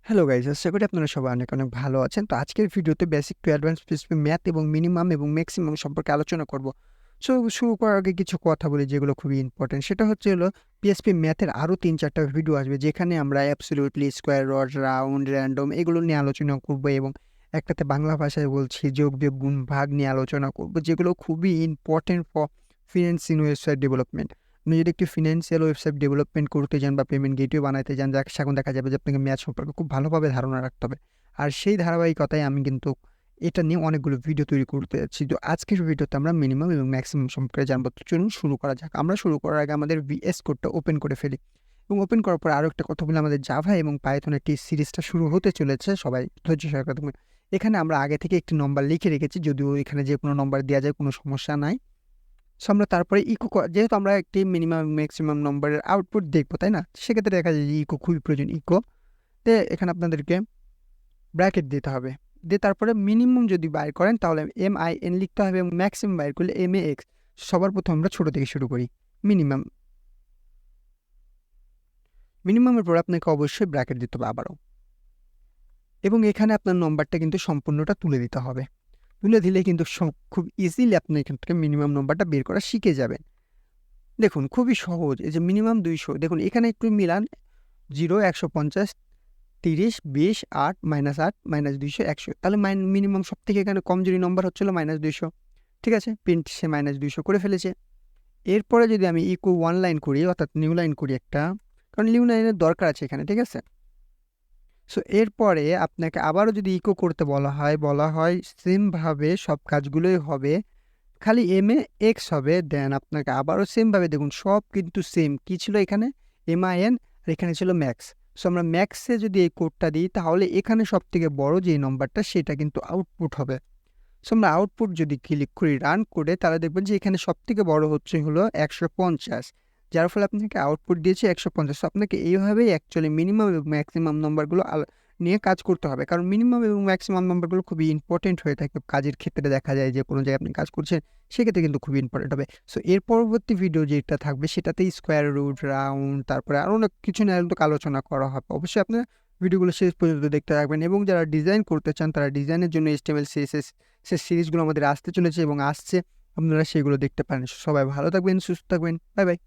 Hello guys, আশা করি আপনারা সবাই অনেক অনেক ভালো আছেন। তো আজকের ভিডিওতে basic to advance PHP math এবং মিনিমাম এবং ম্যাক্সিমাম সম্পর্কে আলোচনা করব। সো শুরু করার আগে কিছু কথা বলি যেগুলো খুবই ইম্পর্টেন্ট। সেটা হলো পিএইচপি ম্যাথের আরও ৩-৪টা ভিডিও আসবে যেখানে আমরা absolutely, square rod, round, random এগুলো নিয়ে আলোচনা করব এবং একটাতে বাংলা ভাষায় বলছি যোগ, বিয়োগ, গুণ, ভাগ নিয়ে আলোচনা করব যেগুলো খুবই important for financing website development. আপনি যদি একটি ফিন্যান্সিয়াল ওয়েবসাইট ডেভেলপমেন্ট করতে যান বা পেমেন্ট গেটওয়ে বানাতে যান, এখন দেখা যাবে যে আপনাকে ম্যাথ সম্পর্কে খুব ভালোভাবে ধারণা রাখতে হবে। আর সেই ধারাবাহিকতায় আমি কিন্তু এটা নিয়ে অনেকগুলো ভিডিও তৈরি করতে যাচ্ছি। তো আজকের ভিডিওতে আমরা মিনিমাম এবং ম্যাক্সিমাম সম্পর্কে জানবো। তো চলুন শুরু করা যাক। আমরা শুরু করার আগে আমাদের ভিএস কোডটা ওপেন করে ফেলি এবং ওপেন করার পর আরও একটা কথা বলি, আমাদের জাভা এবং পাইথনের একটি সিরিজটা শুরু হতে চলেছে। সবাই ধৈর্য সহকারে থাকবেন। এখানে আমরা আগে থেকে একটি নম্বর লিখে রেখেছি, যদিও এখানে যে কোনো নম্বর দেওয়া যায়, কোনো সমস্যা নাই। সো আমরা তারপরে যেহেতু আমরা একটি মিনিমাম ম্যাক্সিমাম নম্বরের আউটপুট দেখবো, তাই না? সেক্ষেত্রে দেখা যায় যে ইকো খুবই প্রয়োজন। তে এখানে আপনাদেরকে ব্র্যাকেট দিতে হবে, দিয়ে তারপরে মিনিমাম যদি বাইর করেন তাহলে MIN লিখতে হবে এবং ম্যাক্সিমাম বাইর করলে MAX। সবার প্রথম আমরা ছোট থেকে শুরু করি। মিনিমামের পর আপনাকে অবশ্যই ব্র্যাকেট দিতে হবে আবারও, এবং এখানে আপনার নম্বরটা কিন্তু সম্পূর্ণটা তুলে দিতে হবে। তুলে দিলে কিন্তু খুব ইজিলি আপনি এখান থেকে মিনিমাম নম্বরটা বের করা শিখে যাবেন। দেখুন খুবই সহজ, এই যে মিনিমাম 200, দেখুন এখানে একটু মিলান। 0, 150, 30, 20, 8, -8, -200, 100। তাহলে মিনিমাম সব থেকে এখানে কমজোরি নম্বর হচ্ছিল -200। ঠিক আছে, প্রিন্ট সে -200 করে ফেলেছে। এরপরে যদি আমি ইকো 1 লাইন করি, অর্থাৎ নিউ লাইন করি একটা, কারণ নিউ লাইনের দরকার আছে এখানে। ঠিক আছে, সো এরপরে আপনাকে আবারও যদি ইকো করতে বলা হয় সেমভাবে সব কাজগুলোই হবে, খালি MAX হবে। দেন আপনাকে আবারও সেমভাবে, দেখুন সব কিন্তু সেম। কি ছিল এখানে? MIN, আর এখানে ছিল ম্যাক্স। সো আমরা ম্যাক্সে যদি এই কোডটা দিই তাহলে এখানে সব থেকে বড় যে নম্বরটা সেটা কিন্তু আউটপুট হবে। সো আমরা আউটপুট যদি ক্লিক করি রান করে, তাহলে দেখবেন যে এখানে সব থেকে বড় হলো 150, যার ফলে আপনাকে আউটপুট দিয়েছে 150। সো আপনাকে এইভাবেই অ্যাকচুয়ালি মিনিমাম এবং ম্যাক্সিমাম নম্বরগুলো নিয়ে কাজ করতে হবে, কারণ মিনিমাম এবং ম্যাক্সিমাম নম্বরগুলো খুবই ইম্পর্টেন্ট হয়ে থাকে কাজের ক্ষেত্রে। দেখা যায় যে কোনো জায়গায় আপনি কাজ করছেন, সেক্ষেত্রে কিন্তু খুবই ইম্পর্টেন্ট হবে। সো এর পরবর্তী ভিডিও যেটা থাকবে সেটাতে স্কোয়ার রুট, রাউন্ড, তারপরে আরও অনেক কিছু নিয়ে কিন্তু আলোচনা করা হবে। অবশ্যই আপনার ভিডিওগুলো শেষ পর্যন্ত দেখতে থাকবেন, এবং যারা ডিজাইন করতে চান তারা ডিজাইনের জন্য HTML CSS সিরিজগুলো আমাদের আসতে চলেছে এবং আসছে, আপনারা সেগুলো দেখতে পারেন। সবাই ভালো থাকবেন, সুস্থ থাকবেন। Bye bye.